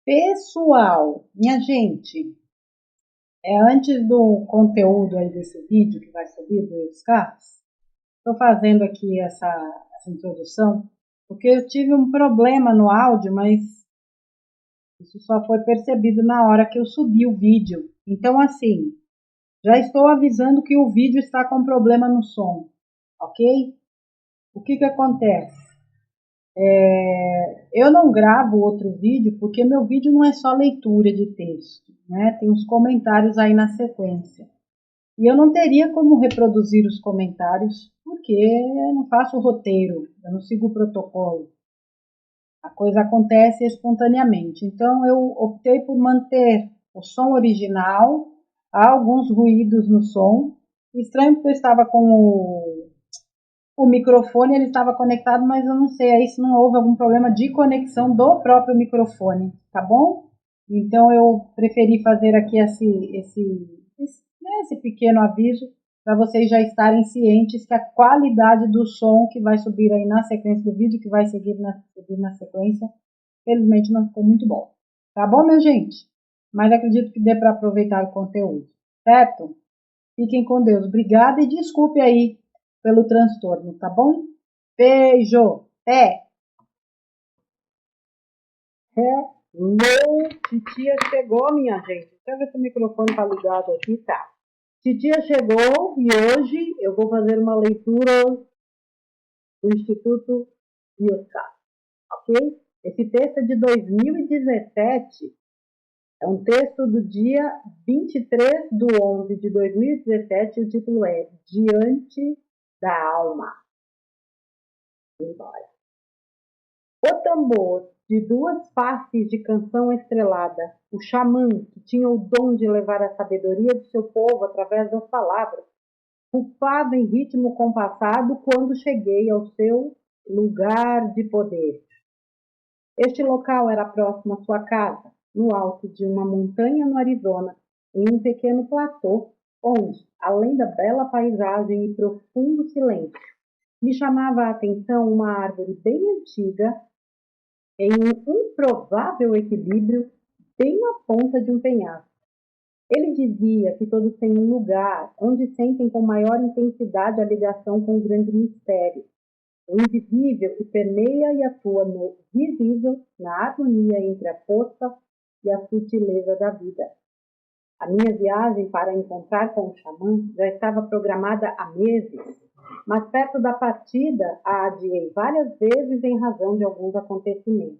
Pessoal, minha gente, antes do conteúdo aí desse vídeo que vai subir dos carros, estou fazendo aqui essa introdução, porque eu tive um problema no áudio, mas isso só foi percebido na hora que eu subi o vídeo. Então, assim, já estou avisando que o vídeo está com problema no som, ok? O que acontece? Eu não gravo outro vídeo porque meu vídeo não é só leitura de texto, né? Tem uns comentários aí na sequência. E eu não teria como reproduzir os comentários porque eu não faço roteiro, eu não sigo o protocolo. A coisa acontece espontaneamente. Então eu optei por manter o som original, há alguns ruídos no som. Estranho porque eu estava com o microfone, ele estava conectado, mas eu não sei aí se não houve algum problema de conexão do próprio microfone, tá bom? Então eu preferi fazer aqui esse pequeno aviso para vocês já estarem cientes que a qualidade do som que vai subir aí na sequência do vídeo, que vai seguir na sequência, felizmente não ficou muito bom. Tá bom, minha gente? Mas acredito que dê para aproveitar o conteúdo, certo? Fiquem com Deus. Obrigada e desculpe aí pelo transtorno, tá bom? Beijo! Até! Hello! Titia chegou, minha gente. Deixa eu ver se o microfone tá ligado aqui, tá? Titia chegou e hoje eu vou fazer uma leitura do Instituto Bioscar, ok? Esse texto é de 2017. É um texto do dia 23/11/2017. O título é Diante da Alma. Embora. O tambor de duas faces de canção estrelada, o xamã que tinha o dom de levar a sabedoria do seu povo através das palavras, rufava em ritmo compassado quando cheguei ao seu lugar de poder. Este local era próximo à sua casa, no alto de uma montanha no Arizona, em um pequeno platô, onde, além da bela paisagem e profundo silêncio, me chamava a atenção uma árvore bem antiga, em um improvável equilíbrio, bem na ponta de um penhasco. Ele dizia que todos têm um lugar onde sentem com maior intensidade a ligação com o grande mistério, o invisível que permeia e atua no visível, na harmonia entre a força e a sutileza da vida. A minha viagem para encontrar com o xamã já estava programada há meses, mas perto da partida a adiei várias vezes em razão de alguns acontecimentos.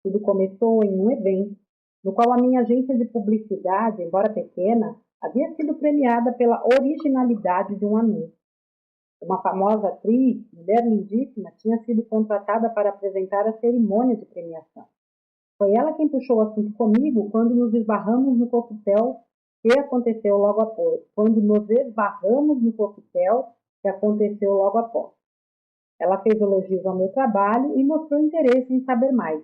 Tudo começou em um evento, no qual a minha agência de publicidade, embora pequena, havia sido premiada pela originalidade de um anúncio. Uma famosa atriz, mulher lindíssima, tinha sido contratada para apresentar a cerimônia de premiação. Foi ela quem puxou o assunto comigo quando nos esbarramos no coquetel que aconteceu logo após. Ela fez elogios ao meu trabalho e mostrou interesse em saber mais.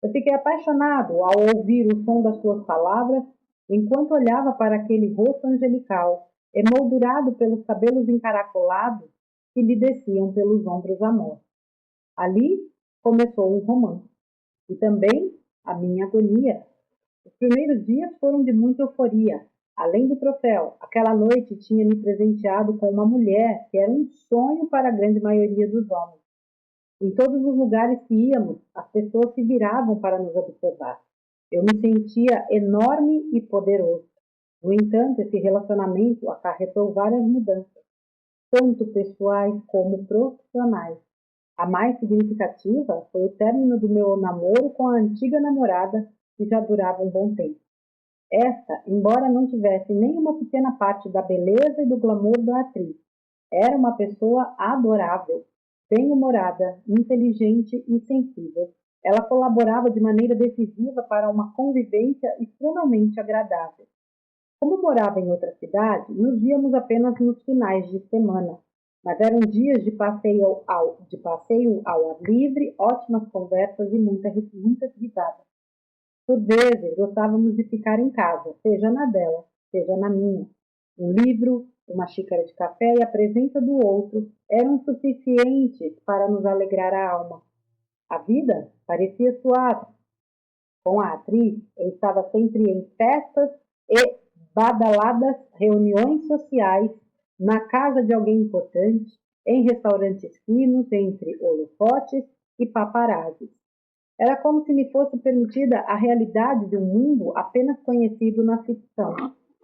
Eu fiquei apaixonado ao ouvir o som das suas palavras, enquanto olhava para aquele rosto angelical, emoldurado pelos cabelos encaracolados que lhe desciam pelos ombros à mostra. Ali começou um romance. E também a minha agonia. Os primeiros dias foram de muita euforia. Além do troféu, aquela noite tinha me presenteado com uma mulher que era um sonho para a grande maioria dos homens. Em todos os lugares que íamos, as pessoas se viravam para nos observar. Eu me sentia enorme e poderoso. No entanto, esse relacionamento acarretou várias mudanças, tanto pessoais como profissionais. A mais significativa foi o término do meu namoro com a antiga namorada, que já durava um bom tempo. Esta, embora não tivesse nenhuma pequena parte da beleza e do glamour da atriz, era uma pessoa adorável, bem-humorada, inteligente e sensível. Ela colaborava de maneira decisiva para uma convivência extremamente agradável. Como morava em outra cidade, nos víamos apenas nos finais de semana, mas eram dias de passeio ao ar livre, ótimas conversas e muitas risadas. Por vezes, gostávamos de ficar em casa, seja na dela, seja na minha. Um livro, uma xícara de café e a presença do outro eram suficientes para nos alegrar a alma. A vida parecia suave. Com a atriz, eu estava sempre em festas e badaladas reuniões sociais, na casa de alguém importante, em restaurantes finos, entre holofotes e paparazzis. Era como se me fosse permitida a realidade de um mundo apenas conhecido na ficção.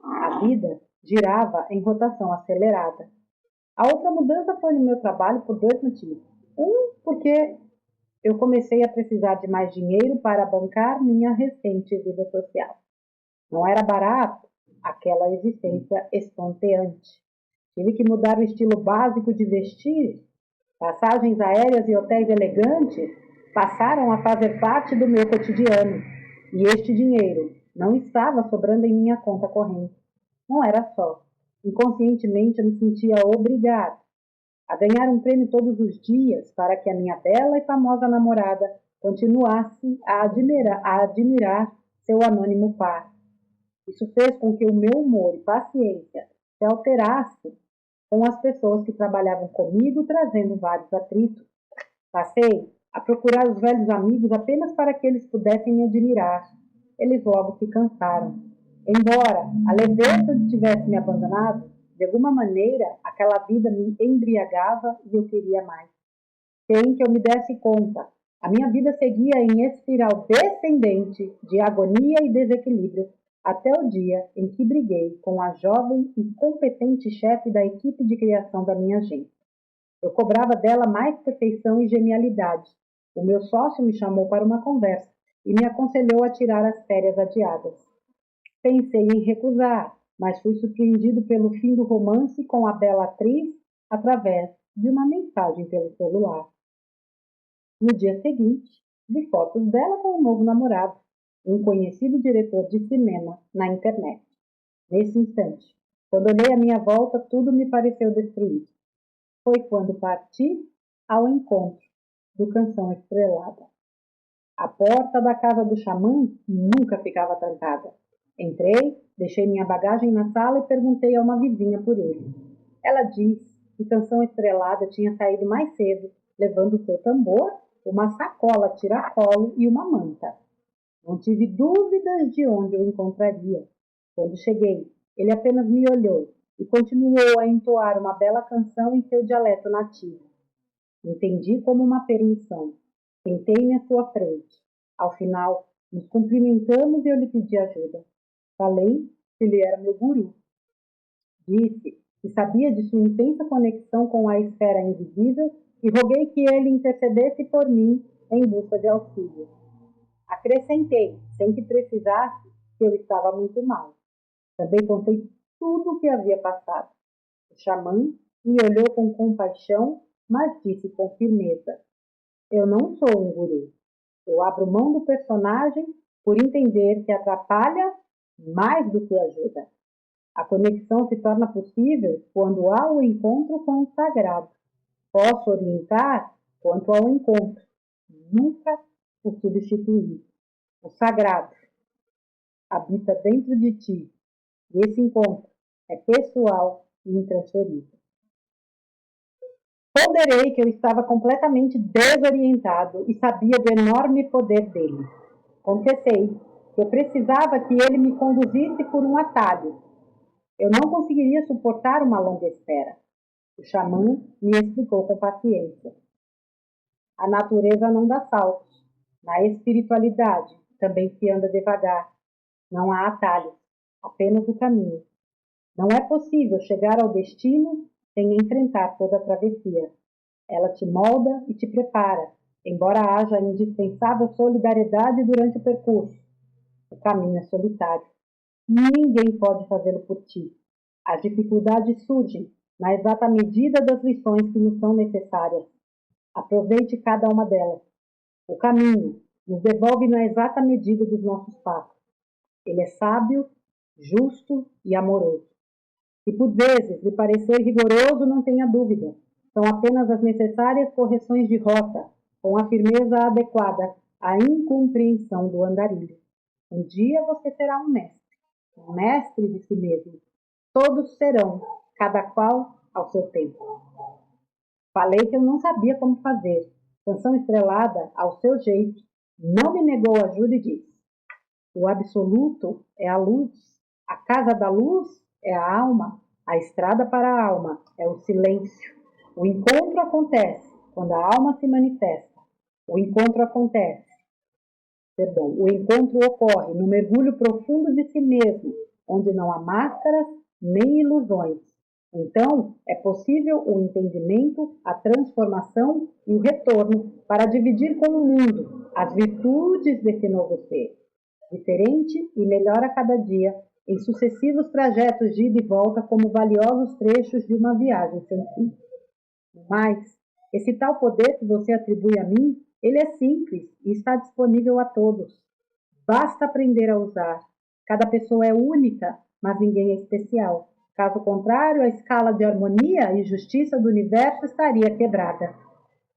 A vida girava em rotação acelerada. A outra mudança foi no meu trabalho por dois motivos. Um, porque eu comecei a precisar de mais dinheiro para bancar minha recente vida social. Não era barato aquela existência estonteante. Tive que mudar o estilo básico de vestir. Passagens aéreas e hotéis elegantes passaram a fazer parte do meu cotidiano. E este dinheiro não estava sobrando em minha conta corrente. Não era só. Inconscientemente eu me sentia obrigado a ganhar um prêmio todos os dias para que a minha bela e famosa namorada continuasse a admirar seu anônimo par. Isso fez com que o meu humor e paciência se alterassem com as pessoas que trabalhavam comigo, trazendo vários atritos. Passei a procurar os velhos amigos apenas para que eles pudessem me admirar. Eles logo se cansaram. Embora a leveza tivesse me abandonado, de alguma maneira aquela vida me embriagava e eu queria mais. Sem que eu me desse conta, a minha vida seguia em espiral descendente de agonia e desequilíbrio, até o dia em que briguei com a jovem e competente chefe da equipe de criação da minha agência. Eu cobrava dela mais perfeição e genialidade. O meu sócio me chamou para uma conversa e me aconselhou a tirar as férias adiadas. Pensei em recusar, mas fui surpreendido pelo fim do romance com a bela atriz através de uma mensagem pelo celular. No dia seguinte, vi fotos dela com um novo namorado, um conhecido diretor de cinema, na internet. Nesse instante, quando olhei à minha volta, tudo me pareceu destruído. Foi quando parti ao encontro do Canção Estrelada. A porta da casa do xamã nunca ficava trancada. Entrei, deixei minha bagagem na sala e perguntei a uma vizinha por ele. Ela disse que Canção Estrelada tinha saído mais cedo, levando seu tambor, uma sacola tiracolo e uma manta. Não tive dúvidas de onde eu encontraria. Quando cheguei, ele apenas me olhou e continuou a entoar uma bela canção em seu dialeto nativo. Entendi como uma permissão. Sentei-me à sua frente. Ao final, nos cumprimentamos e eu lhe pedi ajuda. Falei que ele era meu guru. Disse que sabia de sua intensa conexão com a esfera invisível e roguei que ele intercedesse por mim em busca de auxílio. Acrescentei, sem que precisasse, que eu estava muito mal. Também contei tudo o que havia passado. O xamã me olhou com compaixão, mas disse com firmeza: eu não sou um guru. Eu abro mão do personagem por entender que atrapalha mais do que ajuda. A conexão se torna possível quando há o encontro com o sagrado. Posso orientar quanto ao encontro, nunca o substituir. O sagrado habita dentro de ti e esse encontro é pessoal e intransferível. Ponderei que eu estava completamente desorientado e sabia do enorme poder dele. Confessei que eu precisava que ele me conduzisse por um atalho. Eu não conseguiria suportar uma longa espera. O xamã me explicou com paciência. A natureza não dá saltos. Na espiritualidade também se anda devagar. Não há atalhos, apenas o caminho. Não é possível chegar ao destino sem enfrentar toda a travessia. Ela te molda e te prepara, embora haja indispensável solidariedade durante o percurso. O caminho é solitário. Ninguém pode fazê-lo por ti. As dificuldades surgem na exata medida das lições que nos são necessárias. Aproveite cada uma delas. O caminho nos devolve na exata medida dos nossos passos. Ele é sábio, justo e amoroso. Se por vezes lhe parecer rigoroso, não tenha dúvida. São apenas as necessárias correções de rota, com a firmeza adequada à incompreensão do andarilho. Um dia você será um mestre de si mesmo. Todos serão, cada qual ao seu tempo. Falei que eu não sabia como fazer. Canção Estrelada, ao seu jeito, não me negou ajuda e disse: O absoluto é a luz. A casa da luz é a alma. A estrada para a alma é o silêncio. O encontro acontece quando a alma se manifesta. O encontro ocorre no mergulho profundo de si mesmo, onde não há máscaras nem ilusões. Então, é possível o entendimento, a transformação e o retorno para dividir com o mundo as virtudes desse novo ser, diferente e melhor a cada dia, em sucessivos trajetos de ida e volta como valiosos trechos de uma viagem sem fim. Mas, esse tal poder que você atribui a mim, ele é simples e está disponível a todos. Basta aprender a usar. Cada pessoa é única, mas ninguém é especial. Caso contrário, a escala de harmonia e justiça do universo estaria quebrada.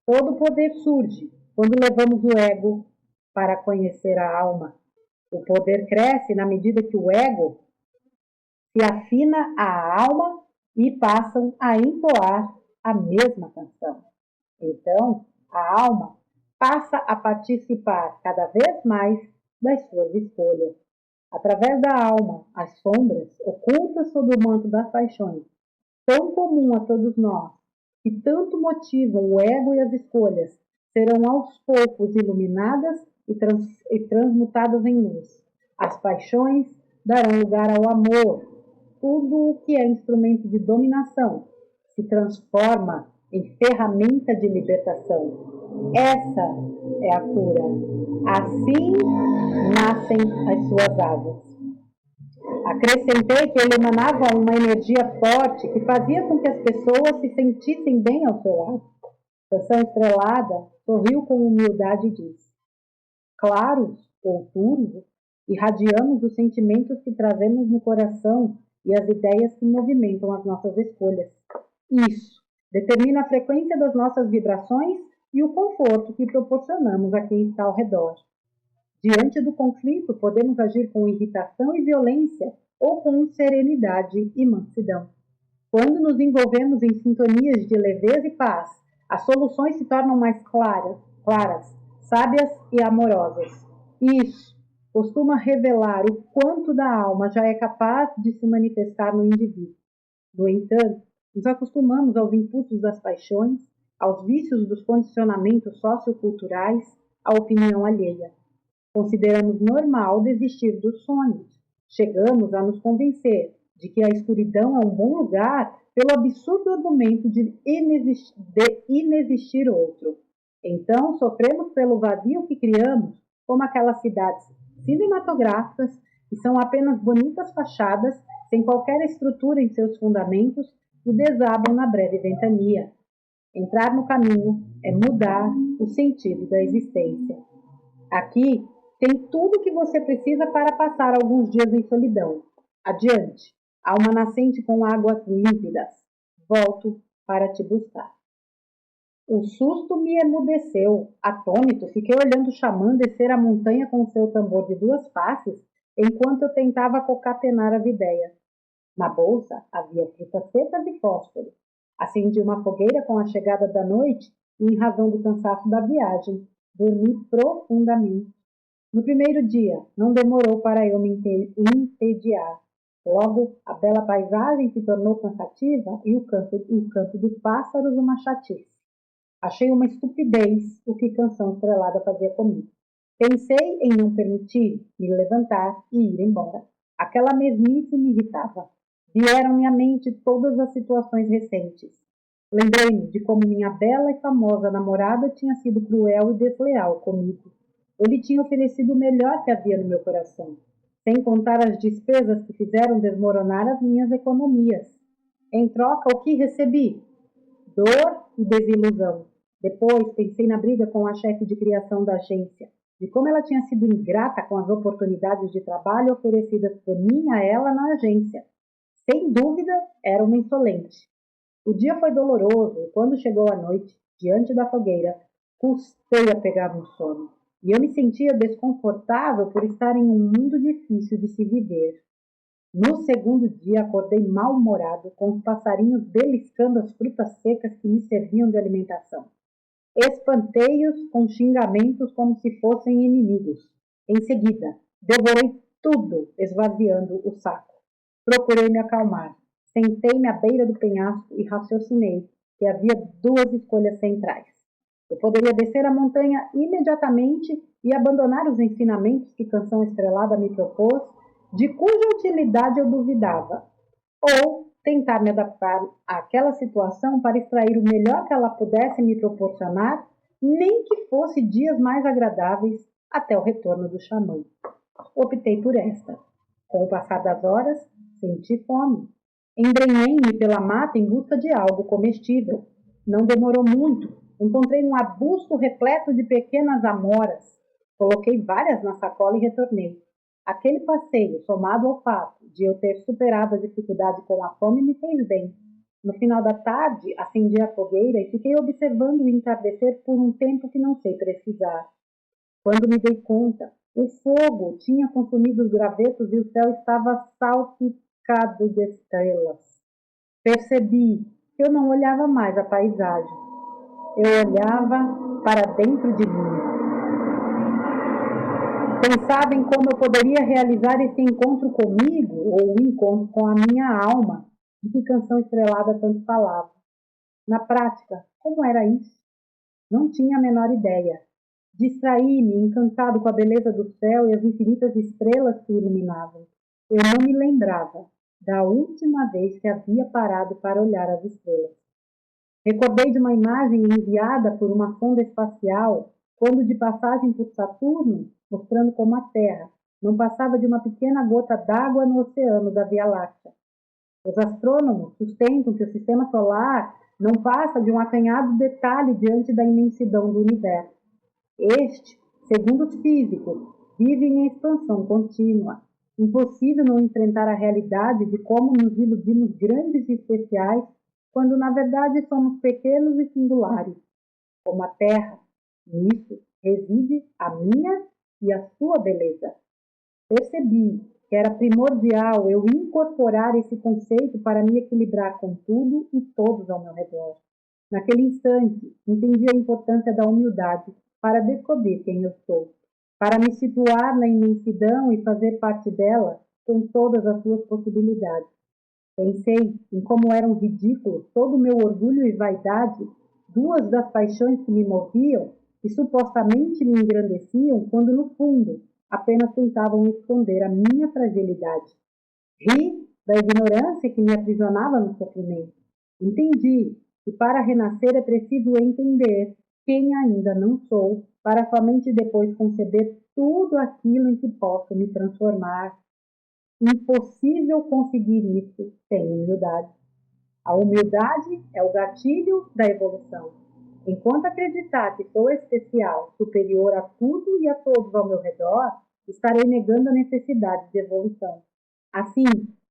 Todo poder surge quando levamos o ego para conhecer a alma. O poder cresce na medida que o ego se afina à alma e passam a entoar a mesma canção. Então, a alma passa a participar cada vez mais das suas escolhas. Através da alma, as sombras, ocultas sob o manto das paixões, tão comum a todos nós, que tanto motivam o ego e as escolhas, serão aos poucos iluminadas e transmutadas em luz. As paixões darão lugar ao amor. Tudo o que é instrumento de dominação se transforma em ferramenta de libertação. Essa é a cura. Assim nascem as suas asas. Acrescentei que ele emanava uma energia forte que fazia com que as pessoas se sentissem bem ao seu lado. Canção Estrelada sorriu com humildade e disse: claros ou puros, irradiamos os sentimentos que trazemos no coração e as ideias que movimentam as nossas escolhas. Isso determina a frequência das nossas vibrações e o conforto que proporcionamos a quem está ao redor. Diante do conflito, podemos agir com irritação e violência ou com serenidade e mansidão. Quando nos envolvemos em sintonias de leveza e paz, as soluções se tornam mais claras, sábias e amorosas. Isso costuma revelar o quanto da alma já é capaz de se manifestar no indivíduo. No entanto, nos acostumamos aos impulsos das paixões, aos vícios dos condicionamentos socioculturais, à opinião alheia. Consideramos normal desistir dos sonhos. Chegamos a nos convencer de que a escuridão é um bom lugar pelo absurdo argumento de inexistir outro. Então, sofremos pelo vazio que criamos, como aquelas cidades cinematográficas que são apenas bonitas fachadas, sem qualquer estrutura em seus fundamentos, e desabam na breve ventania. Entrar no caminho é mudar o sentido da existência. Aqui tem tudo o que você precisa para passar alguns dias em solidão. Adiante, alma nascente com águas límpidas. Volto para te buscar. O susto me emudeceu. Atônito, fiquei olhando o xamã descer a montanha com seu tambor de 2 faces, enquanto eu tentava concatenar as ideias. Na bolsa havia frutas secas e fósforo. Acendi uma fogueira com a chegada da noite e, em razão do cansaço da viagem, dormi profundamente. No primeiro dia, não demorou para eu me entediar. Logo, a bela paisagem se tornou cansativa e o canto dos pássaros uma chatice. Achei uma estupidez o que Canção Estrelada fazia comigo. Pensei em não permitir, me levantar e ir embora. Aquela mesmice me irritava. Vieram-me à mente todas as situações recentes. Lembrei-me de como minha bela e famosa namorada tinha sido cruel e desleal comigo. Ele tinha oferecido o melhor que havia no meu coração, sem contar as despesas que fizeram desmoronar as minhas economias. Em troca, o que recebi? Dor e desilusão. Depois, pensei na briga com a chefe de criação da agência, de como ela tinha sido ingrata com as oportunidades de trabalho oferecidas por mim a ela na agência. Sem dúvida, era uma insolente. O dia foi doloroso e quando chegou a noite, diante da fogueira, custei a pegar no sono. E eu me sentia desconfortável por estar em um mundo difícil de se viver. No segundo dia, acordei mal-humorado, com os passarinhos beliscando as frutas secas que me serviam de alimentação. Espantei-os com xingamentos como se fossem inimigos. Em seguida, Devorei tudo, esvaziando o saco. Procurei me acalmar. Sentei-me à beira do penhasco e raciocinei que havia duas escolhas centrais. Eu poderia descer a montanha imediatamente e abandonar os ensinamentos que Canção Estrelada me propôs, de cuja utilidade eu duvidava, ou tentar me adaptar àquela situação para extrair o melhor que ela pudesse me proporcionar, nem que fosse dias mais agradáveis até o retorno do xamã. Optei por esta. Com o passar das horas, senti fome. Embrenhei-me pela mata em busca de algo comestível. Não demorou muito. Encontrei um arbusto repleto de pequenas amoras. Coloquei várias na sacola e retornei. Aquele passeio, somado ao fato de eu ter superado a dificuldade com a fome, me fez bem. No final da tarde, acendi a fogueira e fiquei observando o entardecer por um tempo que não sei precisar. Quando me dei conta, o fogo tinha consumido os gravetos e o céu estava salpicado de estrelas. Percebi que eu não olhava mais a paisagem. Eu olhava para dentro de mim. Pensava em como eu poderia realizar esse encontro comigo ou o encontro com a minha alma, de que Canção Estrelada tanto falava. Na prática, como era isso? Não tinha a menor ideia. Distraí-me, encantado com a beleza do céu e as infinitas estrelas que o iluminavam. Eu não me lembrava da última vez que havia parado para olhar as estrelas. Recordei de uma imagem enviada por uma sonda espacial, quando de passagem por Saturno, mostrando como a Terra não passava de uma pequena gota d'água no oceano da Via Láctea. Os astrônomos sustentam que o sistema solar não passa de um acanhado detalhe diante da imensidão do universo. Este, segundo os físicos, vive em expansão contínua. Impossível não enfrentar a realidade de como nos iludimos grandes e especiais, quando na verdade somos pequenos e singulares, como a Terra. Nisso reside a minha e a sua beleza. Percebi que era primordial eu incorporar esse conceito para me equilibrar com tudo e todos ao meu redor. Naquele instante, entendi a importância da humildade para descobrir quem eu sou, para me situar na imensidão e fazer parte dela com todas as suas possibilidades. Pensei em como eram ridículos todo o meu orgulho e vaidade, duas das paixões que me moviam e supostamente me engrandeciam, quando no fundo apenas tentavam esconder a minha fragilidade. Ri da ignorância que me aprisionava no sofrimento. Entendi que para renascer é preciso entender quem ainda não sou, para somente depois conceber tudo aquilo em que posso me transformar. Impossível conseguir isso sem humildade. A humildade é o gatilho da evolução. Enquanto acreditar que sou especial, superior a tudo e a todos ao meu redor, estarei negando a necessidade de evolução. Assim,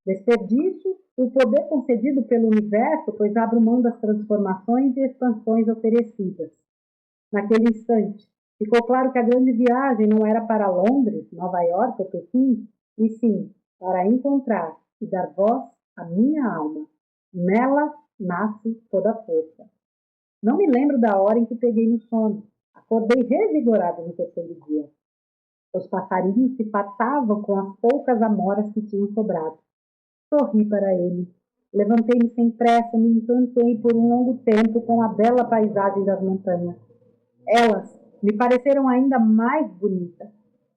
desperdiço o poder concedido pelo universo, pois abro mão das transformações e expansões oferecidas. Naquele instante, ficou claro que a grande viagem não era para Londres, Nova York ou Pequim, e sim para encontrar e dar voz à minha alma. Nela nasce toda a força. Não me lembro da hora em que peguei no sono. Acordei revigorado no terceiro dia. Os passarinhos se fartavam com as poucas amoras que tinham sobrado. Sorri para ele. Levantei-me sem pressa e me encantei por um longo tempo com a bela paisagem das montanhas. Elas me pareceram ainda mais bonitas.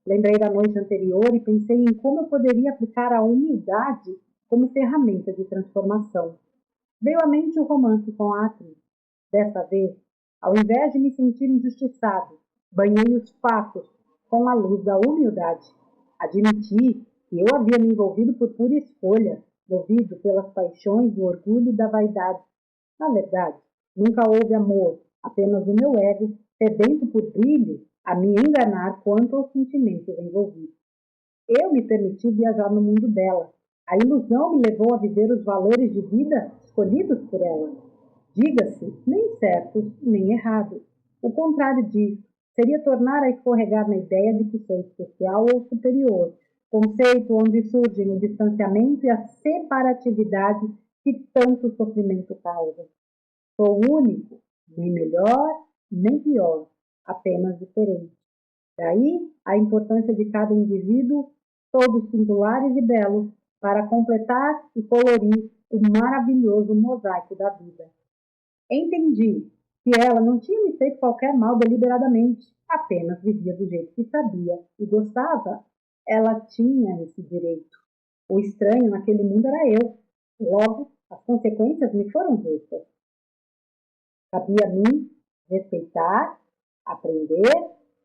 Lembrei da noite anterior e pensei em como eu poderia aplicar a humildade como ferramenta de transformação. Veio à mente o romance com a atriz. Dessa vez, ao invés de me sentir injustiçado, banhei os fatos com a luz da humildade. Admiti que eu havia me envolvido por pura escolha, movido pelas paixões do orgulho e da vaidade. Na verdade, nunca houve amor, apenas o meu ego, sedento por brilho, a me enganar quanto aos sentimentos envolvidos. Eu me permiti viajar no mundo dela. A ilusão me levou a viver os valores de vida escolhidos por ela. Diga-se, nem certos, nem errados. O contrário disso seria tornar a escorregar na ideia de que sou especial ou superior, conceito onde surgem o distanciamento e a separatividade que tanto sofrimento causa. Sou único, nem melhor, nem pior, apenas diferente. Daí a importância de cada indivíduo, todos singulares e belos, para completar e colorir o maravilhoso mosaico da vida. Entendi que ela não tinha me feito qualquer mal deliberadamente, apenas vivia do jeito que sabia e gostava. Ela tinha esse direito. O estranho naquele mundo era eu. Logo, as consequências me foram justas. Cabia a mim respeitar, aprender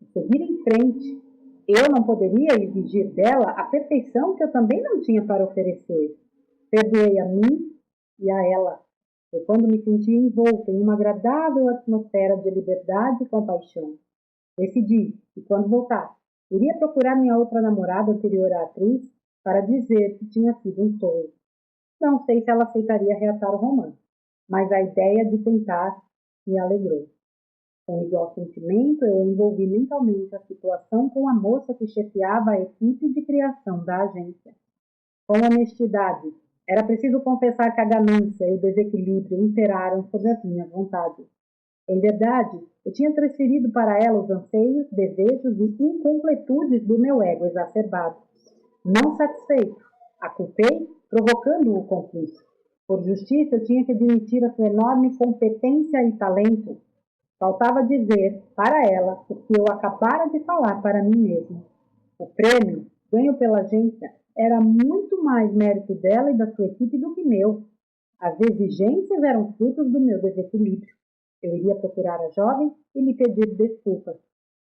e seguir em frente. Eu não poderia exigir dela a perfeição que eu também não tinha para oferecer. Perdoei a mim e a ela. Foi quando me senti envolta em uma agradável atmosfera de liberdade e compaixão. Decidi que, quando voltar, iria procurar minha outra namorada anterior à atriz para dizer que tinha sido um sonho. Não sei se ela aceitaria reatar o romance, mas a ideia de tentar me alegrou. Com igual sentimento, eu envolvi mentalmente a situação com a moça que chefiava a equipe de criação da agência. Com honestidade, era preciso confessar que a ganância e o desequilíbrio imperaram sobre as minhas vontades. Em verdade, eu tinha transferido para ela os anseios, desejos e incompletudes do meu ego exacerbado. Não satisfeito, a culpei, provocando o conflito. Por justiça, eu tinha que admitir a sua enorme competência e talento. Faltava dizer para ela o que eu acabara de falar para mim mesmo. O prêmio, ganho pela agência, era muito mais mérito dela e da sua equipe do que meu. As exigências eram frutos do meu desequilíbrio. Eu iria procurar a jovem e lhe pedir desculpas.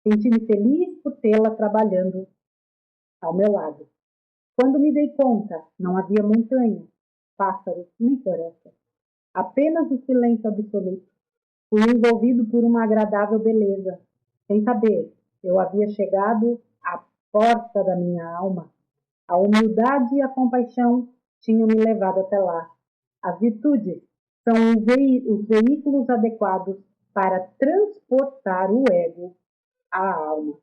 Senti-me feliz por tê-la trabalhando ao meu lado. Quando me dei conta, não havia montanha, pássaros nem floresta. Apenas o silêncio absoluto. Fui envolvido por uma agradável beleza. Sem saber, eu havia chegado à porta da minha alma. A humildade e a compaixão tinham me levado até lá. As virtudes são os veículos adequados para transportar o ego à alma.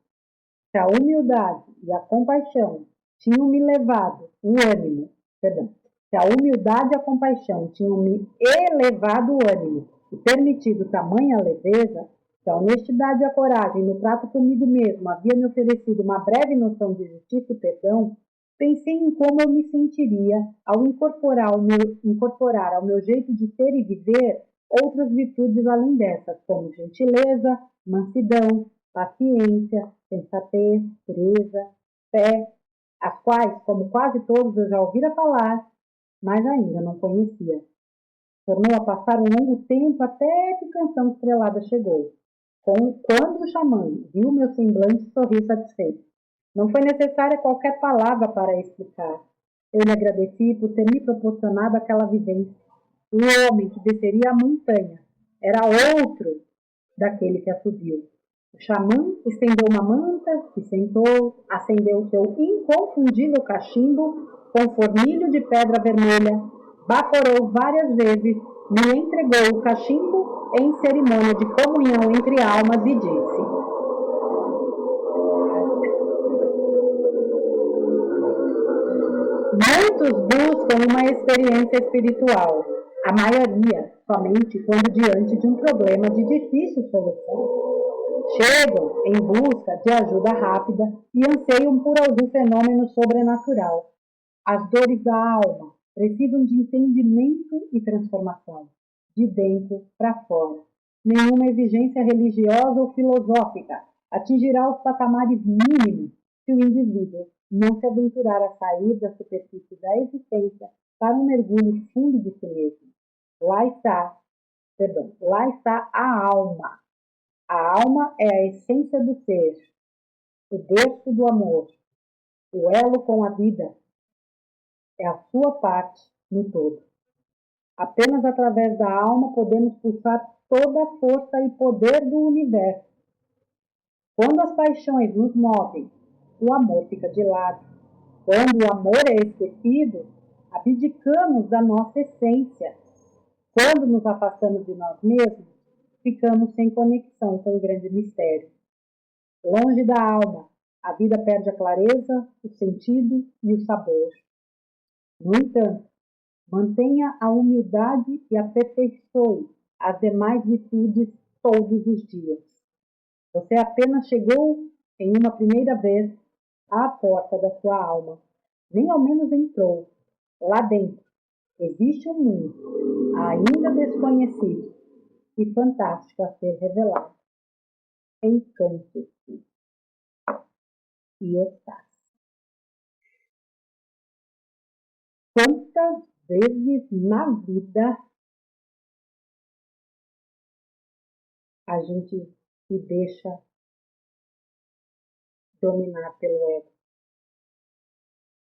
Se a humildade e a compaixão tinham me levado o ânimo, perdão, se a humildade e a compaixão tinham me elevado o ânimo e permitido tamanha leveza, se a honestidade e a coragem no trato comigo mesmo havia me oferecido uma breve noção de justiça e perdão, pensei em como eu me sentiria ao incorporar ao meu jeito de ser e viver outras virtudes além dessas, como gentileza, mansidão, paciência, sensatez, pureza, fé, as quais, como quase todos, eu já ouvira falar, mas ainda não conhecia. Tornou a passar um longo tempo até que Canção Estrelada chegou. Quando o xamã viu meu semblante, sorriu satisfeito. Não foi necessária qualquer palavra para explicar. Eu lhe agradeci por ter me proporcionado aquela vivência. O homem que desceria a montanha era outro daquele que a subiu. O xamã estendeu uma manta, se sentou, acendeu seu inconfundível cachimbo com fornilho de pedra vermelha, baforou várias vezes, me entregou o cachimbo em cerimônia de comunhão entre almas e disse: muitos buscam uma experiência espiritual, a maioria somente quando diante de um problema de difícil solução. Chegam em busca de ajuda rápida e anseiam por algum fenômeno sobrenatural. As dores da alma precisam de entendimento e transformação, de dentro para fora. Nenhuma exigência religiosa ou filosófica atingirá os patamares mínimos se o indivíduo não se aventurar a sair da superfície da existência para um mergulho fundo de si mesmo. Lá está a alma. A alma é a essência do ser, o berço do amor, o elo com a vida, é a sua parte no todo. Apenas através da alma podemos pulsar toda a força e poder do universo. Quando as paixões nos movem, o amor fica de lado. Quando o amor é esquecido, abdicamos da nossa essência. Quando nos afastamos de nós mesmos, ficamos sem conexão com o grande mistério. Longe da alma, a vida perde a clareza, o sentido e o sabor. No entanto, mantenha a humildade e aperfeiçoe as demais virtudes todos os dias. Você apenas chegou em uma primeira vez, à porta da sua alma. Nem ao menos entrou. Lá dentro existe um mundo ainda desconhecido e fantástico a ser revelado. Encante e extase. Quantas vezes na vida a gente se deixa dominar pelo ego?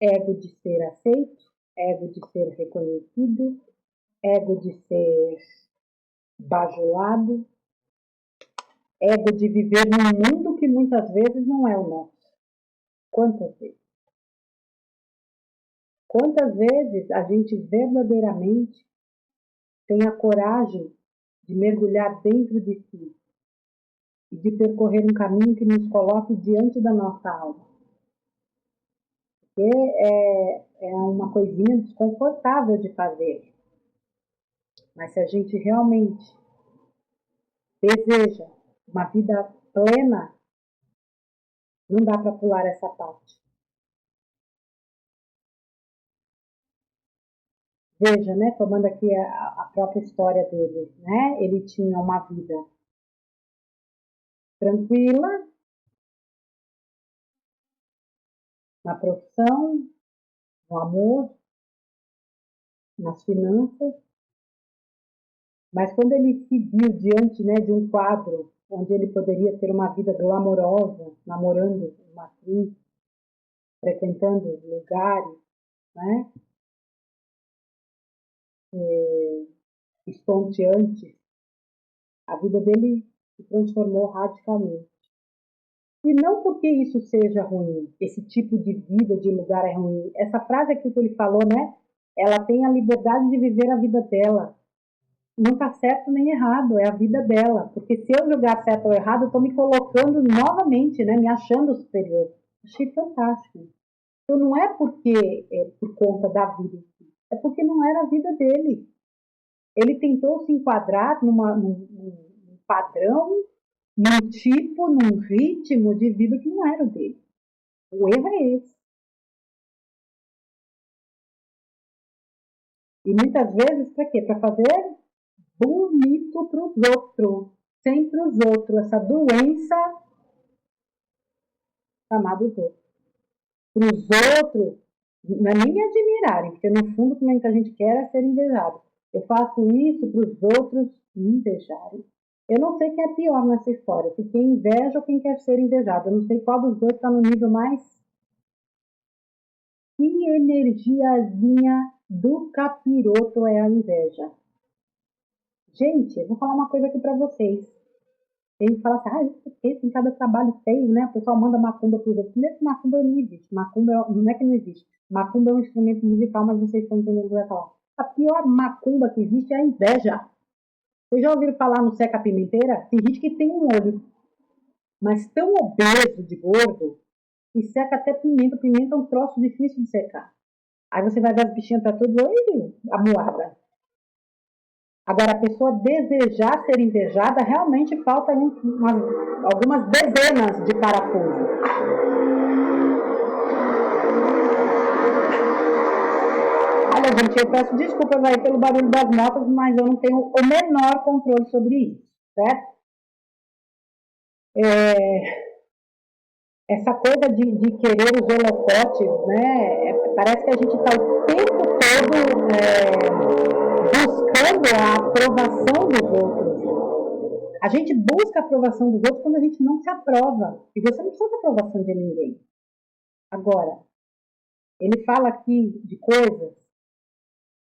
Ego de ser aceito, ego de ser reconhecido, ego de ser bajulado, ego de viver num mundo que muitas vezes não é o nosso. Quantas vezes? Quantas vezes a gente verdadeiramente tem a coragem de mergulhar dentro de si e de percorrer um caminho que nos coloque diante da nossa alma? Porque é uma coisinha desconfortável de fazer. Mas se a gente realmente deseja uma vida plena, não dá para pular essa parte. Veja, né, tomando aqui a própria história dele, né? Ele tinha uma vida tranquila, na profissão, no amor, nas finanças, mas quando ele se viu diante, né, de um quadro onde ele poderia ter uma vida glamourosa, namorando uma atriz, frequentando lugares, né, estonteantes, a vida dele se transformou radicalmente. E não porque isso seja ruim, esse tipo de vida, de lugar é ruim. Essa frase aqui que ele falou, né? Ela tem a liberdade de viver a vida dela. Não está certo nem errado, é a vida dela. Porque se eu julgar certo ou errado, eu estou me colocando novamente, né? Me achando superior. Achei fantástico. Então não é porque é por conta da vida, é porque não era a vida dele. Ele tentou se enquadrar num padrão, num tipo, num ritmo de vida que não era o dele. O erro é esse. E muitas vezes, para quê? Para fazer bonito para os outros. Sempre os outros. Essa doença chamada os outros. Para os outros, não é nem me admirarem, porque no fundo o que muita gente quer é ser invejado. Eu faço isso para os outros me invejarem. Eu não sei quem é pior nessa história, se quem inveja ou quem quer ser invejado. Eu não sei qual dos dois está no nível mais. Que energiazinha do capiroto é a inveja. Gente, eu vou falar uma coisa aqui para vocês. Tem que falar assim, isso tem cada trabalho feio, né? O pessoal manda macumba para os outros. Primeiro que macumba não existe. Macumba não é que não existe. Macumba é um instrumento musical, mas vocês estão entendendo o que eu vou falar. A pior macumba que existe é a inveja. Vocês já ouviram falar no seca pimenteira? Tem gente que tem um olho, mas tão obeso de gordo, que seca até pimenta. Pimenta é um troço difícil de secar. Aí você vai ver as bichinhas tá tudo aí, amuada. Agora, a pessoa desejar ser invejada, realmente falta algumas dezenas de parafusos. Olha, gente, eu peço desculpas aí pelo barulho das motos, mas eu não tenho o menor controle sobre isso, certo? Essa coisa de querer os holofotes, né? Parece que a gente está o tempo todo buscando a aprovação dos outros. A gente busca a aprovação dos outros quando a gente não se aprova. E você não precisa da aprovação de ninguém. Agora, ele fala aqui de coisas,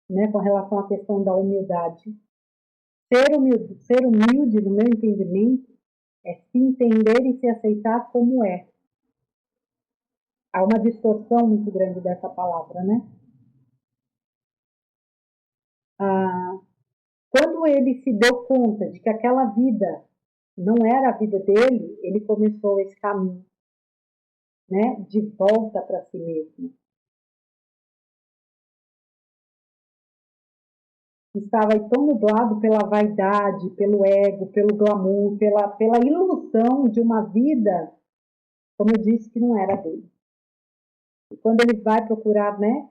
né, com relação à questão da humildade. Ser humilde, no meu entendimento, é se entender e se aceitar como é. Há uma distorção muito grande dessa palavra, né? Quando ele se deu conta de que aquela vida não era a vida dele, ele começou esse caminho, né, de volta para si mesmo. Estava aí tão nublado pela vaidade, pelo ego, pelo glamour, pela ilusão de uma vida como eu disse, que não era dele. E quando ele vai procurar, né,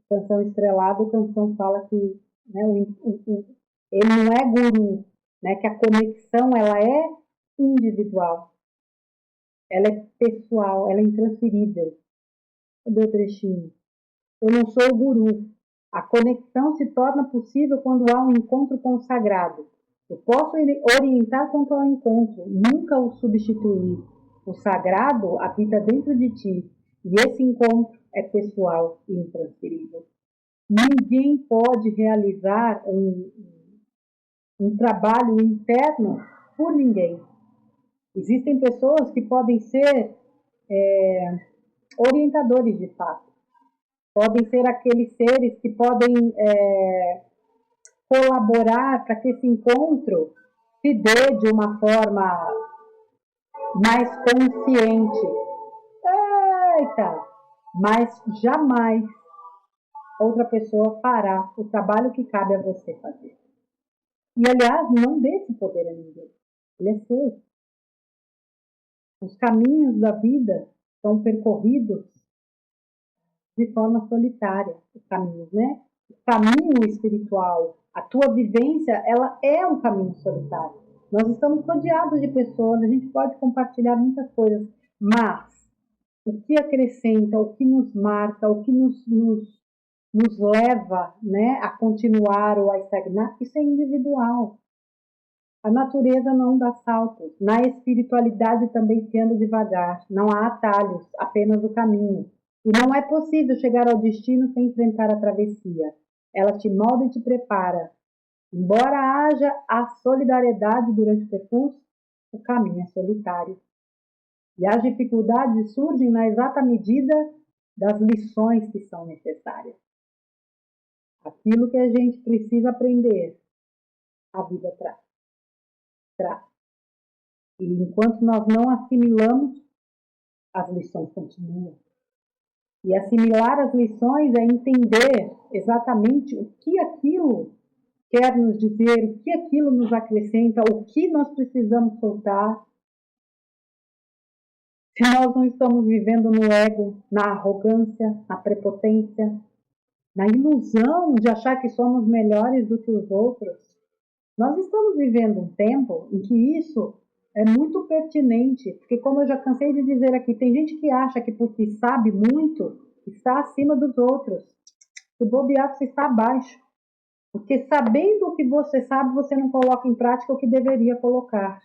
Canção Estrelada, o Canção fala que, né, ele não é guru, né, que a conexão ela é individual, ela é pessoal, ela é intransferível. Cadê o trechinho? Eu não sou o guru. A conexão se torna possível quando há um encontro com o sagrado. Eu posso orientar quanto ao encontro, nunca o substituir. O sagrado habita dentro de ti, e esse encontro é pessoal e intransferível. Ninguém pode realizar um trabalho interno por ninguém. Existem pessoas que podem ser orientadores de fato, podem ser aqueles seres que podem colaborar para que esse encontro se dê de uma forma mais consciente. Eita! Mas jamais outra pessoa fará o trabalho que cabe a você fazer. E, aliás, não dê esse poder a ninguém. Ele é seu. Os caminhos da vida são percorridos de forma solitária. Os caminhos, né? O caminho espiritual, a tua vivência, ela é um caminho solitário. Nós estamos rodeados de pessoas, a gente pode compartilhar muitas coisas, mas o que acrescenta, o que nos marca, o que nos leva, né, a continuar ou a estagnar, isso é individual. A natureza não dá saltos. Na espiritualidade também se anda devagar. Não há atalhos, apenas o caminho. E não é possível chegar ao destino sem enfrentar a travessia. Ela te molda e te prepara. Embora haja a solidariedade durante o percurso, o caminho é solitário. E as dificuldades surgem na exata medida das lições que são necessárias. Aquilo que a gente precisa aprender, a vida traz. E enquanto nós não assimilamos, as lições continuam. E assimilar as lições é entender exatamente o que aquilo quer nos dizer, o que aquilo nos acrescenta, o que nós precisamos soltar. Se nós não estamos vivendo no ego, na arrogância, na prepotência, na ilusão de achar que somos melhores do que os outros, nós estamos vivendo um tempo em que isso é muito pertinente, porque como eu já cansei de dizer aqui, tem gente que acha que porque sabe muito, está acima dos outros. Se bobear, você está abaixo. Porque sabendo o que você sabe, você não coloca em prática o que deveria colocar.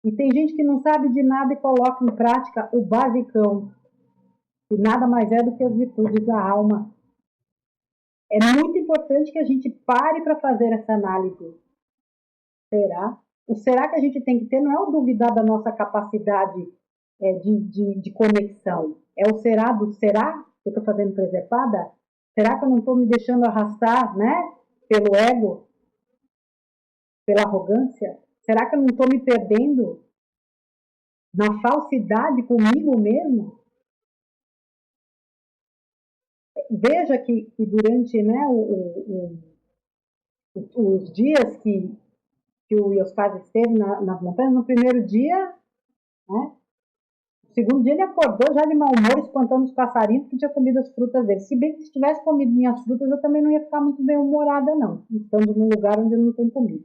E tem gente que não sabe de nada e coloca em prática o basicão, que nada mais é do que as virtudes da alma. É muito importante que a gente pare para fazer essa análise. Será? O será que a gente tem que ter não é o duvidar da nossa capacidade de conexão. É o será do será que eu estou fazendo presepada? Será que eu não estou me deixando arrastar, né? Pelo ego? Pela arrogância? Será que eu não estou me perdendo na falsidade comigo mesmo? Veja que durante, né, os dias que o Iospaz esteve nas montanhas, no primeiro dia, né, no segundo dia ele acordou já de mau humor, espantando os passarinhos que tinha comido as frutas dele. Se bem que se tivesse comido minhas frutas, eu também não ia ficar muito bem-humorada, não, estando num lugar onde eu não tenho comida.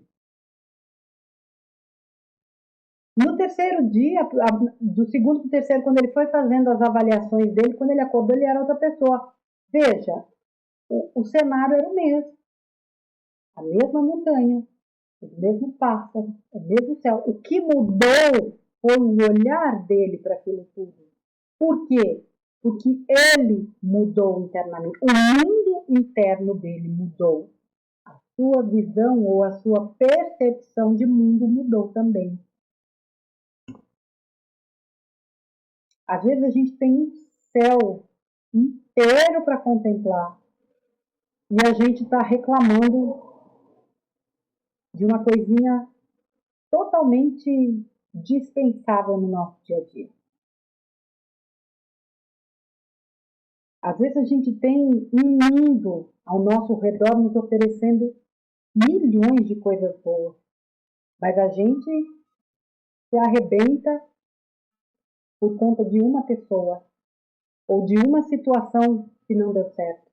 No terceiro dia, do segundo para o terceiro, quando ele foi fazendo as avaliações dele, quando ele acordou, ele era outra pessoa. Veja, o cenário era o mesmo. A mesma montanha, o mesmo pássaro, o mesmo céu. O que mudou foi o olhar dele para aquilo tudo. Por quê? Porque ele mudou internamente. O mundo interno dele mudou. A sua visão ou a sua percepção de mundo mudou também. Às vezes a gente tem um céu inteiro para contemplar e a gente está reclamando de uma coisinha totalmente dispensável no nosso dia a dia. Às vezes a gente tem um mundo ao nosso redor nos oferecendo milhões de coisas boas, mas a gente se arrebenta por conta de uma pessoa ou de uma situação que não deu certo.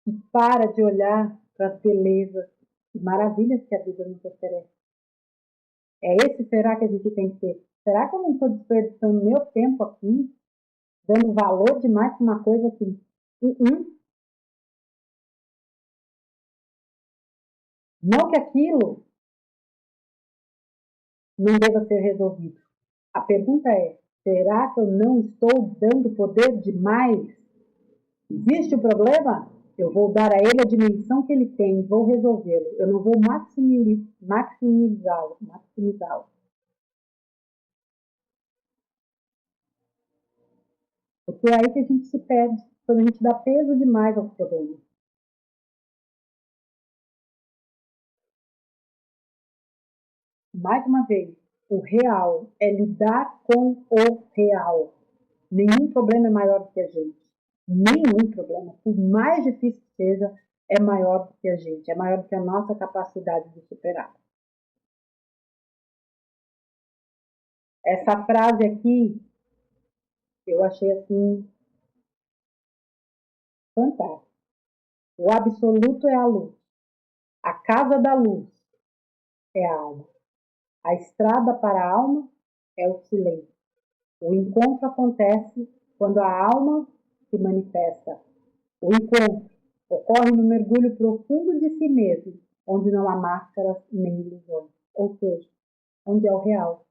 E para de olhar para as belezas e maravilhas que a vida nos oferece. É esse será que a gente tem que ter? Será que eu não estou desperdiçando meu tempo aqui, dando valor demais para uma coisa que não que aquilo não deva ser resolvido. A pergunta é, será que eu não estou dando poder demais? Existe o problema? Eu vou dar a ele a dimensão que ele tem, vou resolvê-lo. Eu não vou maximizá-lo. Porque é aí que a gente se perde, quando a gente dá peso demais aos problemas. Mais uma vez, o real é lidar com o real. Nenhum problema é maior do que a gente. Nenhum problema, por mais difícil que seja, é maior do que a gente, é maior do que a nossa capacidade de superar. Essa frase aqui, eu achei assim, fantástica. O absoluto é a luz. A casa da luz é a alma. A estrada para a alma é o silêncio. O encontro acontece quando a alma se manifesta. O encontro ocorre no mergulho profundo de si mesmo, onde não há máscaras nem ilusões. Ou seja, onde é o real.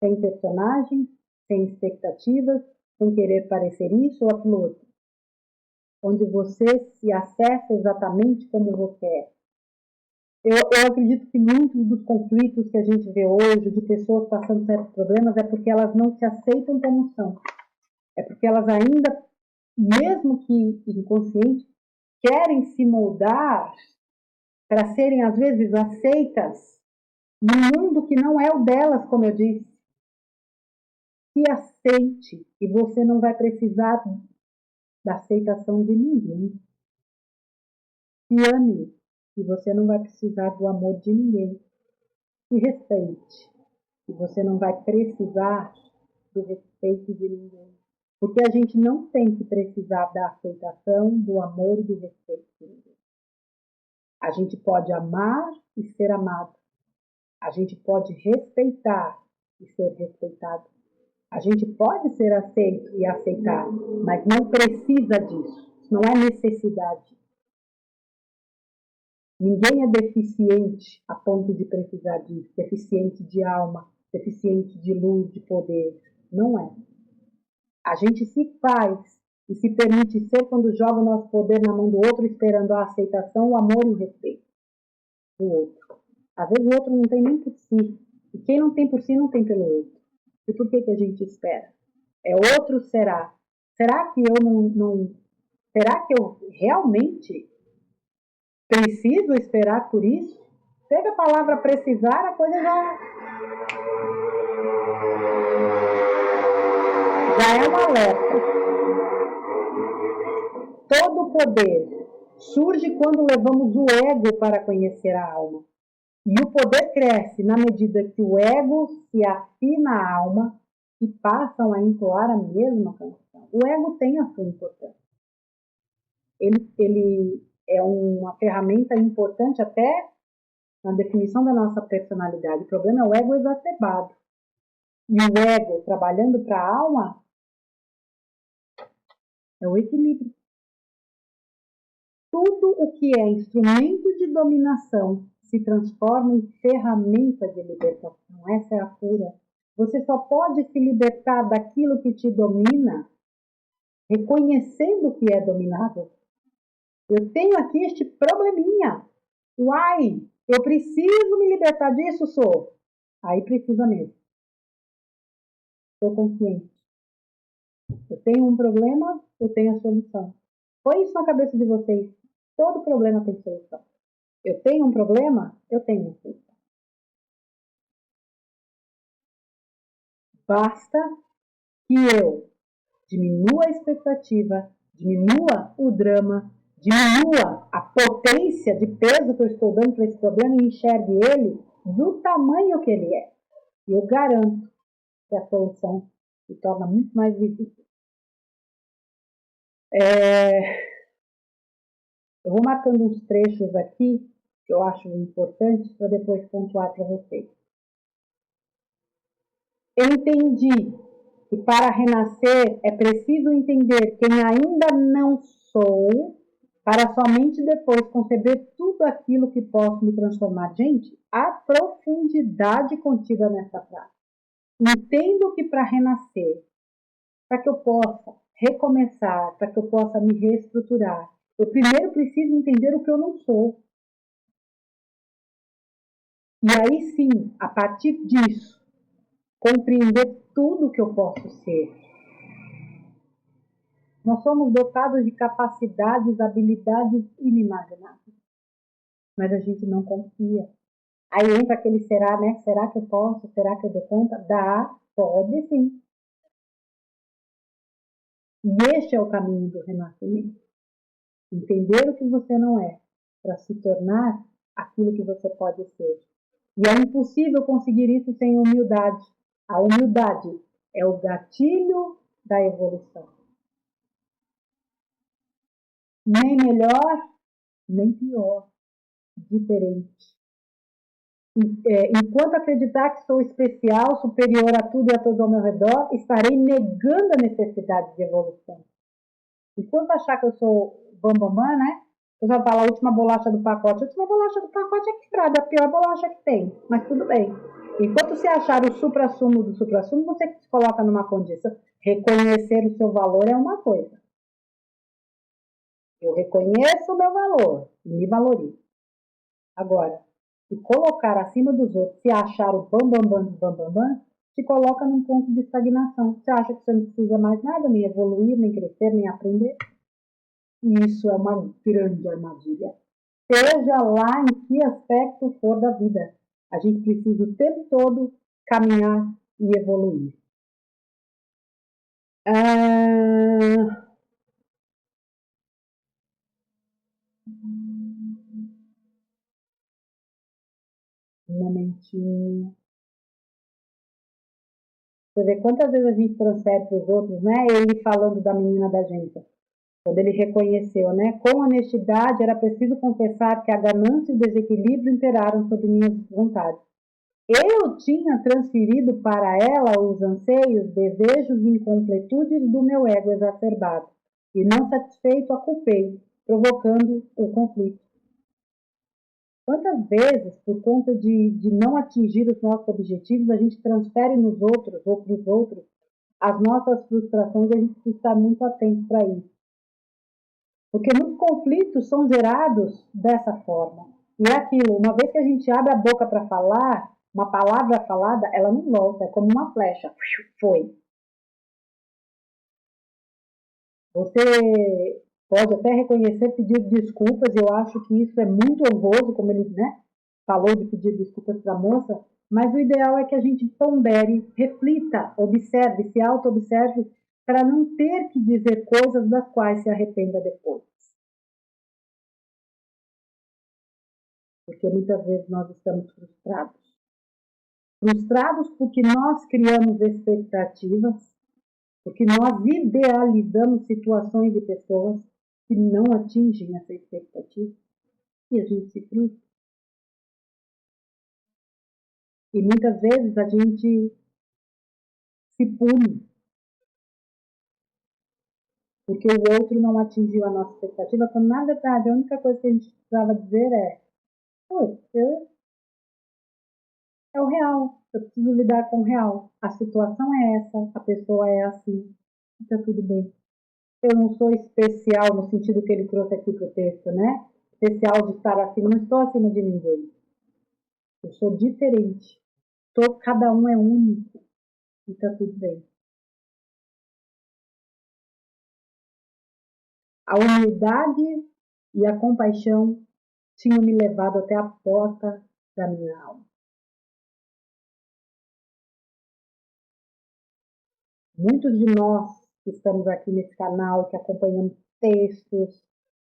Sem personagens, sem expectativas, sem querer parecer isso ou aquilo outro. Onde você se acessa exatamente como você é. Eu acredito que muitos dos conflitos que a gente vê hoje, de pessoas passando certos problemas, é porque elas não se aceitam como são. É porque elas ainda, mesmo que inconscientes, querem se moldar para serem, às vezes, aceitas num mundo que não é o delas, como eu disse. Se aceite e você não vai precisar da aceitação de ninguém. Se ame e você não vai precisar do amor de ninguém. Se respeite e você não vai precisar do respeito de ninguém. Porque a gente não tem que precisar da aceitação, do amor e do respeito de ninguém. A gente pode amar e ser amado. A gente pode respeitar e ser respeitado. A gente pode ser aceito e aceitar, mas não precisa disso. Não é necessidade. Ninguém é deficiente a ponto de precisar disso. Deficiente de alma, deficiente de luz, de poder. Não é. A gente se faz e se permite ser quando joga o nosso poder na mão do outro, esperando a aceitação, o amor e o respeito do outro. Às vezes o outro não tem nem por si. E quem não tem por si, não tem pelo outro. E por que a gente espera? É outro será. Será que eu não... Será que eu realmente preciso esperar por isso? Chega a palavra precisar, a coisa já é um alerta. Todo poder surge quando levamos o ego para conhecer a alma. E o poder cresce na medida que o ego se afina à alma e passam a entoar a mesma canção. O ego tem a sua importância. Ele é uma ferramenta importante até na definição da nossa personalidade. O problema é o ego exacerbado. E o ego trabalhando para a alma é o equilíbrio. Tudo o que é instrumento de dominação se transforma em ferramenta de libertação. Essa é a cura. Você só pode se libertar daquilo que te domina reconhecendo que é dominado. Eu tenho aqui este probleminha. Uai, eu preciso me libertar disso, sou. Aí precisa mesmo. Estou consciente. Eu tenho um problema, eu tenho a solução. Põe isso na cabeça de vocês. Todo problema tem solução. Eu tenho um problema, eu tenho uma solução. Basta que eu diminua a expectativa, diminua o drama, diminua a potência de peso que eu estou dando para esse problema e enxergue ele do tamanho que ele é. E eu garanto que a solução se torna muito mais visível. Eu vou marcando uns trechos aqui que eu acho importantes para depois pontuar para vocês. Eu entendi que para renascer é preciso entender quem ainda não sou, para somente depois conceber tudo aquilo que posso me transformar. Gente, a profundidade contida nessa frase. Entendo que para renascer, para que eu possa recomeçar, para que eu possa me reestruturar, eu primeiro preciso entender o que eu não sou. E aí sim, a partir disso, compreender tudo o que eu posso ser. Nós somos dotados de capacidades, habilidades inimagináveis. Mas a gente não confia. Aí entra aquele será, né? Será que eu posso? Será que eu dou conta? Dá, pode sim. E este é o caminho do renascimento. Entender o que você não é, para se tornar aquilo que você pode ser. E é impossível conseguir isso sem humildade. A humildade é o gatilho da evolução. Nem melhor, nem pior. Diferente. Enquanto acreditar que sou especial, superior a tudo e a todos ao meu redor, estarei negando a necessidade de evolução. Enquanto achar que eu sou bambamã, né? Eu já falo a última bolacha do pacote. A última bolacha do pacote é quebrada, a pior bolacha que tem. Mas tudo bem. Enquanto você achar o supra-sumo do supra-sumo, você se coloca numa condição. Reconhecer o seu valor é uma coisa. Eu reconheço o meu valor e me valorizo. Agora, se colocar acima dos outros, se achar o bambambam do bambambam, se coloca num ponto de estagnação. Você acha que você não precisa mais nada, nem evoluir, nem crescer, nem aprender? E isso é uma grande armadilha. Seja lá em que aspecto for da vida, a gente precisa o tempo todo caminhar e evoluir. Um momentinho. Você vê quantas vezes a gente transfere para os outros, né? Ele falando da menina da gente. Quando ele reconheceu, né? Com honestidade era preciso confessar que a ganância e o desequilíbrio imperaram sobre minhas vontades. Eu tinha transferido para ela os anseios, desejos e incompletudes do meu ego exacerbado, e não satisfeito a culpei, provocando o conflito. Quantas vezes, por conta de não atingir os nossos objetivos, a gente transfere nos outros, ou para os outros, as nossas frustrações, e a gente precisa estar muito atento para isso. Porque muitos conflitos são gerados dessa forma. E é aquilo, uma vez que a gente abre a boca para falar, uma palavra falada, ela não volta, é como uma flecha. Foi. Você pode até reconhecer, pedir desculpas, eu acho que isso é muito honroso, como ele, né, falou de pedir desculpas para a moça, mas o ideal é que a gente pondere, reflita, observe, se auto-observe, para não ter que dizer coisas das quais se arrependa depois. Porque muitas vezes nós estamos frustrados. Frustrados porque nós criamos expectativas, porque nós idealizamos situações e pessoas que não atingem essa expectativa e a gente se frustra. E muitas vezes a gente se pune porque o outro não atingiu a nossa expectativa, quando na verdade a única coisa que a gente precisava dizer é: é o real, eu preciso lidar com o real. A situação é essa, a pessoa é assim, está tudo bem. Eu não sou especial no sentido que ele trouxe aqui para o texto, né? Especial de estar acima, não estou acima de ninguém. Eu sou diferente. Cada um é único e está tudo bem. A humildade e a compaixão tinham me levado até a porta da minha alma. Muitos de nós que estamos aqui nesse canal, que acompanhamos textos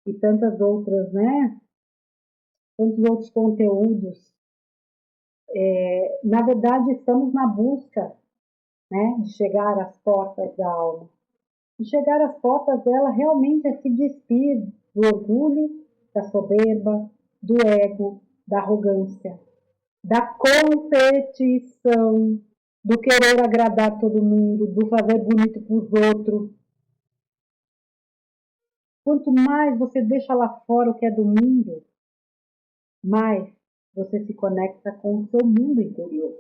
e tantas outras, né? Tantos outros conteúdos, na verdade estamos na busca né, de chegar às portas da alma. E chegar às portas dela realmente é se despir do orgulho, da soberba, do ego, da arrogância, da competição, do querer agradar todo mundo, do fazer bonito para os outros. Quanto mais você deixa lá fora o que é do mundo, mais você se conecta com o seu mundo interior.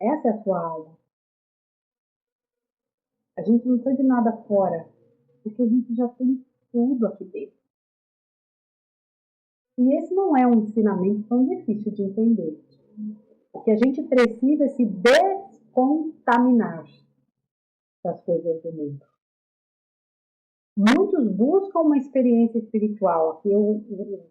Essa é a sua alma. A gente não precisa de nada fora, porque a gente já tem tudo aqui dentro. E esse não é um ensinamento tão difícil de entender. O que a gente precisa é se descontaminar das coisas do mundo. Muitos buscam uma experiência espiritual, aqui eu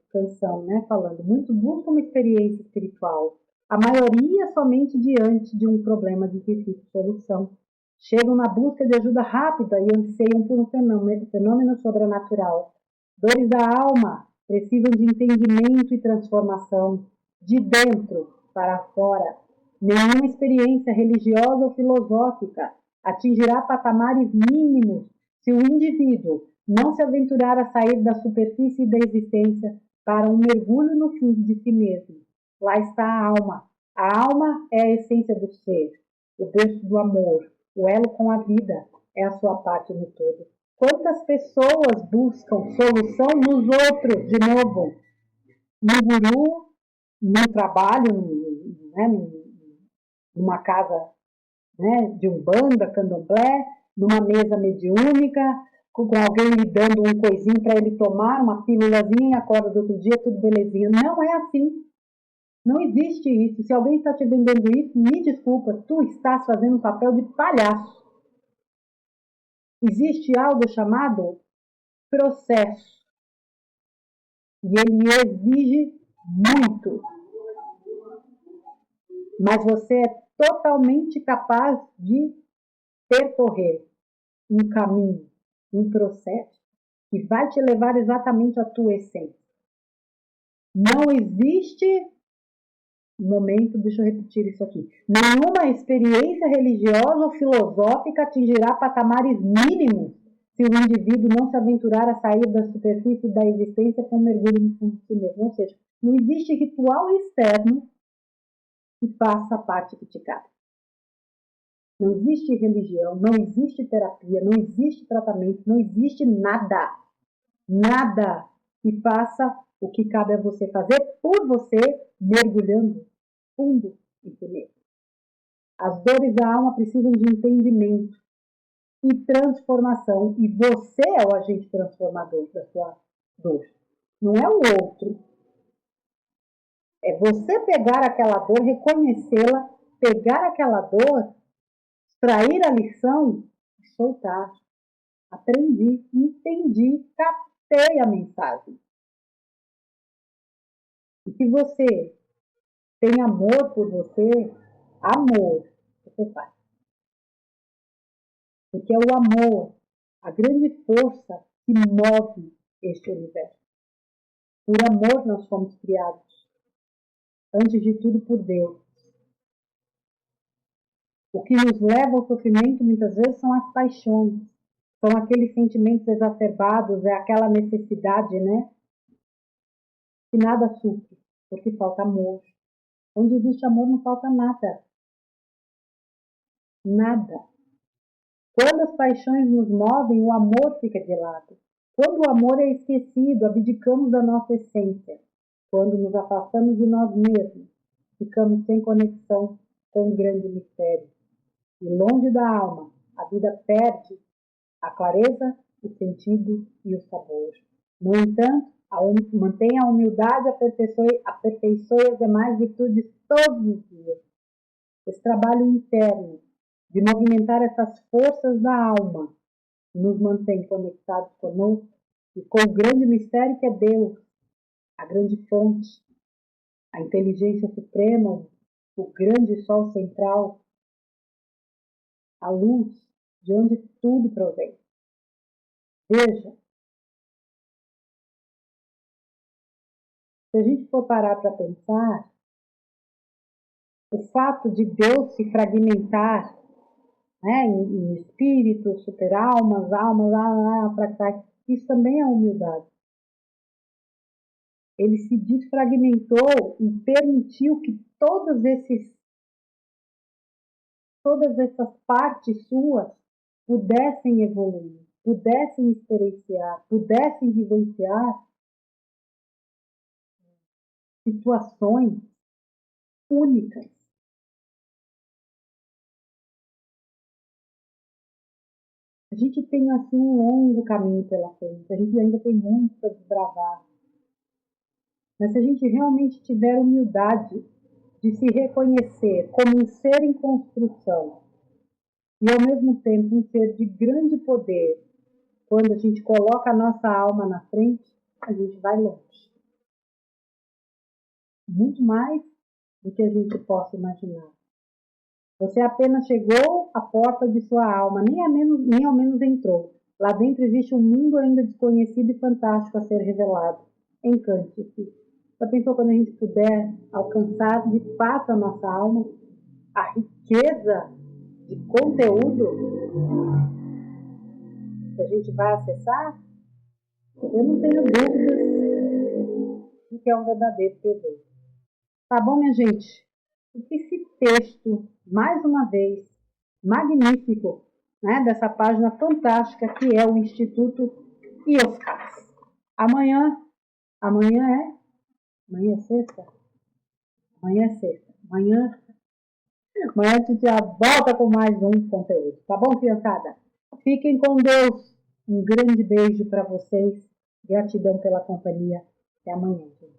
canção, né, falando, muitos buscam uma experiência espiritual. A maioria somente diante de um problema de difícil solução. Chegam na busca de ajuda rápida e anseiam por um fenômeno sobrenatural. Dores da alma precisam de entendimento e transformação, de dentro para fora. Nenhuma experiência religiosa ou filosófica atingirá patamares mínimos se o indivíduo não se aventurar a sair da superfície da existência para um mergulho no fundo de si mesmo. Lá está a alma. A alma é a essência do ser, o berço do amor, o elo com a vida, é a sua parte no todo. Quantas pessoas buscam solução nos outros, de novo, no guru, num trabalho, né, numa casa, né, de umbanda, candomblé, numa mesa mediúnica, com alguém lhe dando um coisinho para ele tomar, uma pílulazinha e acorda do outro dia, tudo belezinha. Não é assim. Não existe isso. Se alguém está te vendendo isso, me desculpa, tu estás fazendo um papel de palhaço. Existe algo chamado processo. E ele exige muito. Mas você é totalmente capaz de percorrer um caminho, um processo que vai te levar exatamente à tua essência. Não existe momento, deixa eu repetir isso aqui. Nenhuma experiência religiosa ou filosófica atingirá patamares mínimos se o indivíduo não se aventurar a sair da superfície da existência com um mergulho no fundo de si mesmo. Ou seja, não existe ritual externo que faça a parte que te cabe. Não existe religião, não existe terapia, não existe tratamento, não existe nada. Nada que faça o que cabe a você fazer por você, mergulhando fundo em si mesmo. As dores da alma precisam de entendimento e transformação. E você é o agente transformador da sua dor. Não é o outro. É você pegar aquela dor, reconhecê-la, pegar aquela dor, extrair a lição e soltar. Aprendi, entendi, captei a mensagem. E se você tem amor por você, amor, você faz. Porque é o amor, a grande força que move este universo. Por amor nós fomos criados. Antes de tudo, por Deus. O que nos leva ao sofrimento muitas vezes são as paixões. São aqueles sentimentos exacerbados, é aquela necessidade, né? Que nada supre, porque falta amor. Onde existe amor não falta nada. Nada. Quando as paixões nos movem, o amor fica de lado. Quando o amor é esquecido, abdicamos da nossa essência. Quando nos afastamos de nós mesmos, ficamos sem conexão com o grande mistério. E longe da alma, a vida perde a clareza, o sentido e o sabor. No entanto, mantenha a humildade, aperfeiçoe as demais virtudes todos os dias. Esse trabalho interno de movimentar essas forças da alma nos mantém conectados conosco e com o grande mistério que é Deus, a grande fonte, a inteligência suprema, o grande sol central, a luz de onde tudo provém. Veja, se a gente for parar para pensar, o fato de Deus se fragmentar, né, em espíritos, super-almas, almas, isso também é humildade. Ele se desfragmentou e permitiu que todas essas partes suas pudessem evoluir, pudessem experienciar, pudessem vivenciar situações únicas. A gente tem assim um longo caminho pela frente, a gente ainda tem muito para desbravar. Mas se a gente realmente tiver humildade de se reconhecer como um ser em construção e ao mesmo tempo um ser de grande poder, quando a gente coloca a nossa alma na frente, a gente vai longe. Muito mais do que a gente possa imaginar. Você apenas chegou à porta de sua alma, nem ao menos entrou. Lá dentro existe um mundo ainda desconhecido e fantástico a ser revelado. Encante-se. Já pensou quando a gente puder alcançar de fato a nossa alma, a riqueza de conteúdo que a gente vai acessar? Eu não tenho dúvidas de que é um verdadeiro tesouro. Tá bom, minha gente? Esse texto, mais uma vez, magnífico, né, dessa página fantástica que é o Instituto IOSCAS. Amanhã é sexta? Amanhã é sexta. Amanhã a gente já volta com mais um conteúdo. Tá bom, criançada? Fiquem com Deus. Um grande beijo para vocês. Gratidão pela companhia. Até amanhã, gente.